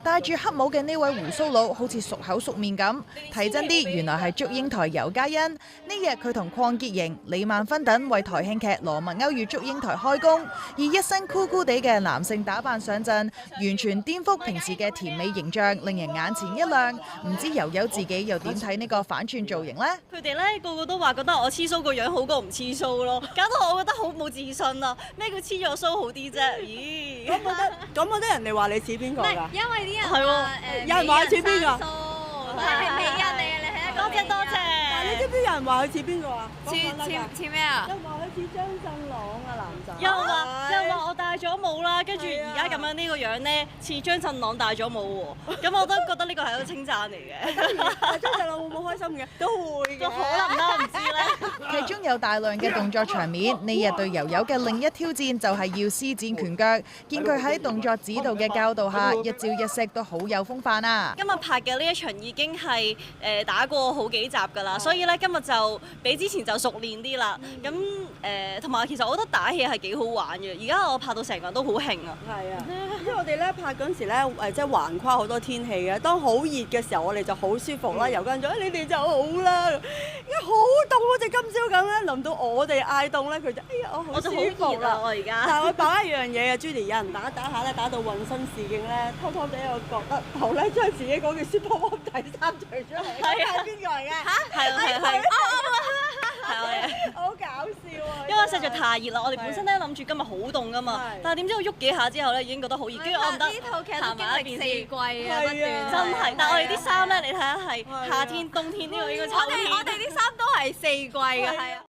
戴住黑帽嘅呢位胡鬚佬好似熟口熟面咁，睇真啲原來係祝英台尤嘉欣。呢日佢同鄺潔瑩、李萬芬等為台慶劇《羅密歐與祝英台》開工，以一身酷酷地嘅男性打扮上陣，完全顛覆平時嘅甜美形象，令人眼前一亮。唔知悠悠自己又點睇呢個反串造型呢？佢哋咧個個都話覺得我黐鬚個樣好過唔黐鬚咯，搞到我覺得好冇自信啊！咩叫黐咗鬚好啲啫？咦？咁我覺得人哋話你似邊個㗎？因為啲人係喎，有人話似邊個？係美人嚟嘅，你係一個多謝多謝。你知唔知有人話佢似邊個啊？似咩啊？有人話佢似張振朗啊，男仔。又話我戴咗帽啦，跟住而家咁樣呢個樣咧，似張振朗戴咗帽喎。咁我都覺得呢個係一個稱讚嚟嘅。張振朗會唔會開心嘅？都會嘅。可能啦，唔知咧。劇中有大量嘅動作場面，呢日對悠悠嘅另一挑戰就係要施展拳腳。見佢喺動作指導嘅教導下，一招一式都好有風範啊！今日拍嘅呢一場已經係打過好幾集㗎啦，所以咧今日就比之前就熟練啲啦。咁同埋其實我覺得打戲係幾好玩嘅。而家我拍到成個人都好興啊！係啊，因為我哋咧拍嗰陣時咧即係橫跨好多天氣嘅。當好熱嘅時候，我哋就好舒服啦。尤嘉欣咗，你哋就好啦。而家好凍，好似今朝咁咧，臨到我哋嗌凍咧，佢就哎呀我好舒服啦。我而家。但係我講一樣嘢啊 Judy 有人打下咧，打到渾身是勁咧，偷偷地我覺得好咧，將自己嗰件 Superwoman 底衫除出嚟。係邊個嚟嘅？嚇！係。好搞笑啊！因為實在太熱啦，我哋本身咧諗住今日好凍噶嘛，但係點知我喐幾下之後咧已經覺得好熱，跟住我唔得。呢套劇都經歷四季啊，不斷真係。但係我哋啲衫咧，你睇下係夏天、冬天，呢個應該秋天。我哋啲衫都係四季嘅，係啊。